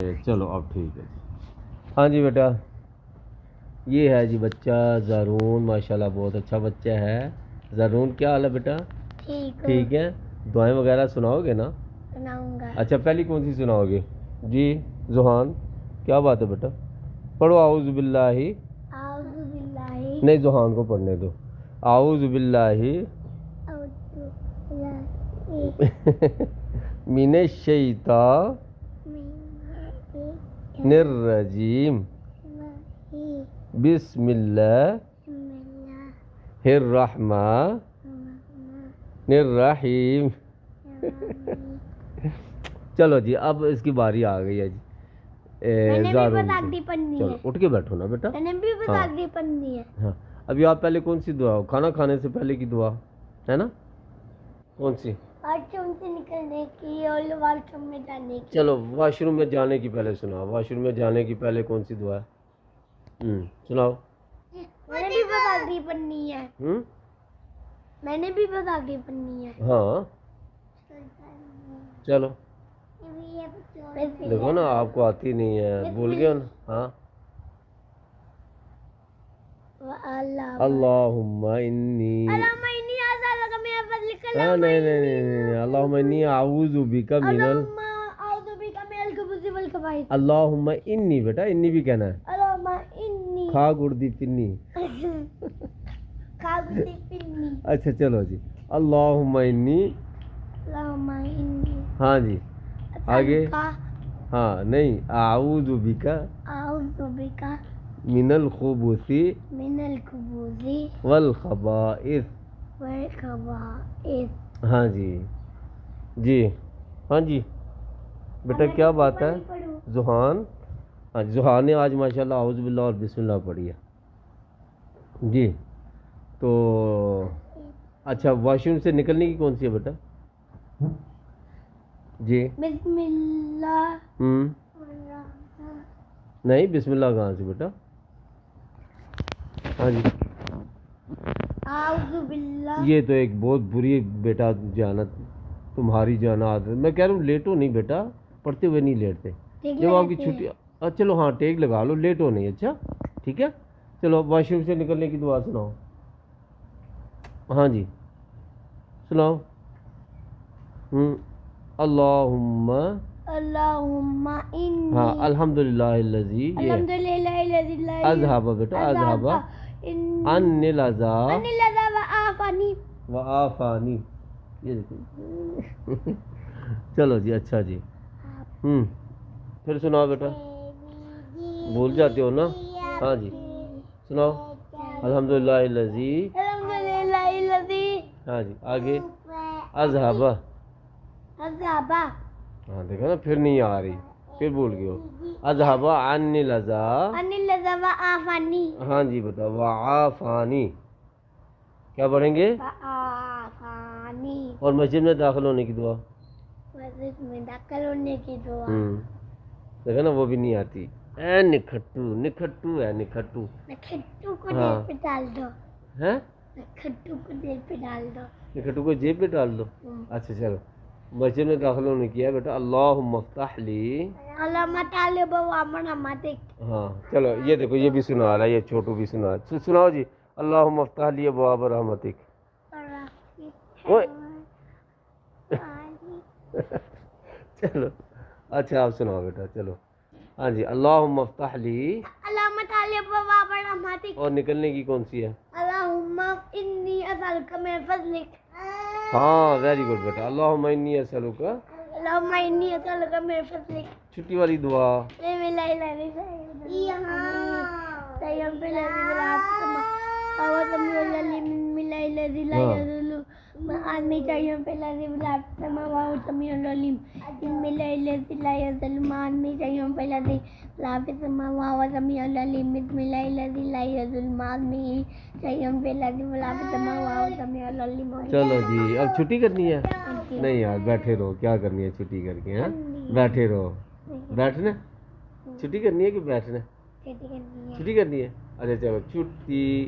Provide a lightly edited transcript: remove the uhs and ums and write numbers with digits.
چلو اب ٹھیک ہے جی. ہاں جی بیٹا، یہ ہے جی بچہ زارون، ماشاءاللہ بہت اچھا بچہ ہے. زارون کیا حال ہے بیٹا؟ ٹھیک ہے. دعائیں وغیرہ سناؤ گے نا؟ سناؤں گا. اچھا پہلی کون سی سناؤ گے جی؟ زحان کیا بات ہے بیٹا؟ پڑھو اعوذ باللہ. اعوذ باللہ نہیں زحان کو پڑھنے دو. اعوذ باللہ من الشیطان الرجیم بسم اللہ الرحمن الرحیم. چلو جی اب اس کی باری آ گئی ہے جی. میں نے بھی زارون بتاگری کی. پڑھنی چلو ہے. اٹھ کے بیٹھو نا بیٹا. میں نے بھی بتاگری پڑھنی ہے. ہاں ابھی آپ پہلے کون سی دعا، کھانا کھانے سے پہلے کی دعا ہے نا؟ کون سی؟ واش روم سے نکلنے کی اور واش روم میں جانے کی. چلو واش روم میں جانے کی پہلے سناؤ. واش روم میں جانے کی پہلے کون سی دعا ہے؟ سناؤ. میں نے بھی بتاگری پڑھنی ہے. ہوں میں نے بھی بتاگری پڑھنی ہے. ہاں چلو دیکھو نا آپ کو آتی نہیں ہے، بھول گئے نا. ہاں اللہم انی نہیں اللہم انی اعوذ بک من اللہم انی بیٹا انی بھی کہنا ہے. کھا گردی پنی. اچھا چلو جی. اللہم انی. ہاں جی آگے. ہاں نہیں اعوذ بک من الخبث والخبائث. ہاں جی جی ہاں جی بیٹا کیا بات ہے زحان؟ ہاں زحان نے آج ماشاءاللہ اعوذ باللہ اور بسم اللہ پڑھی ہے جی. تو اچھا واش روم سے نکلنے کی کون سی ہے بیٹا جی؟ بسم اللہ. نہیں بسم اللہ کہاں سے بیٹا؟ ہاں جی اعوذ باللہ. یہ تو ایک بہت بری بیٹا جانت تمہاری جانا عادت. میں کہہ رہا ہوں لیٹو نہیں بیٹا، پڑھتے ہوئے نہیں لیٹتے. جب آپ کی چھٹی چلو ہاں ٹیک لگا لو، لیٹو نہیں. اچھا ٹھیک ہے. چلو واش روم سے نکلنے کی دعا سناؤ. ہاں جی سناؤ. اللہم انی. ہاں الحمدللہ الذی الحمدللہ الذی اذھب بیٹا اذھب عنی العذا وعافانی. وعافانی. یہ دیکھو. چلو جی اچھا جی. پھر سناؤ بیٹا، بھول جاتے ہو نا. ہاں جی سناؤ. الحمدللہ الذی. الحمدللہ الذی ہاں جی آگے. اذھب. ہاں دیکھو نا پھر نہیں آ رہی، پھر بھول گئے ہو. اذھب عنی العذا. وعافانی. ہاں جی بیٹا وعافانی. کیا پڑھیں گے؟ وعافانی. اور مسجد میں داخل ہونے کی دعا. مسجد میں داخل ہونے کی دعا. دیکھو نا وہ بھی نہیں آتی. اے نکھٹو نکھٹو ہے نکھٹو. کھٹو کو دل پہ ڈال دو. ہیں کھٹو کو دل پہ ڈال دو. نکھٹو کو جیب پہ ڈال دو. اچھا چلو مسجد میں داخل ہونے کی ہے بیٹا. اللہم افتح لی. ہاں چلو یہ دیکھو یہ بھی سنا رہا ہے، یہ چھوٹو بھی سنا رہا ہے. سناؤ جی. اللہم افتح لی ابواب رحمتک. چلو اچھا آپ سناؤ بیٹا. چلو ہاں جی. اللہم افتح لی. اور نکلنے کی کون سی ہے؟ اللہم انی اسألک من فضلک. ہاں ویری گڈ بیٹا. اللہم انی اسألک. اللہم انی اسألک من فضلک. چھٹی والی دعا. آدمی چاہیے پہلا سمیع العلیم. بسم اللہ الذی لا یضل آدمی چاہیے پہلا دی لاف سماوا سمیع العلیم. بسم اللہ الذی لا یضل آدمی چاہیے پہلا دی لاف سماوا سمیع العلیم. چلو جی اب چھٹی کرنی ہے؟ نہیں یار بیٹھے رہو، کیا کرنی ہے چھٹی کر کے؟ ہیں بیٹھے رہو. بیٹھنا چھٹی کرنی ہے کہ بیٹھنا؟ چھٹی کرنی ہے. اچھا چلو چھٹی.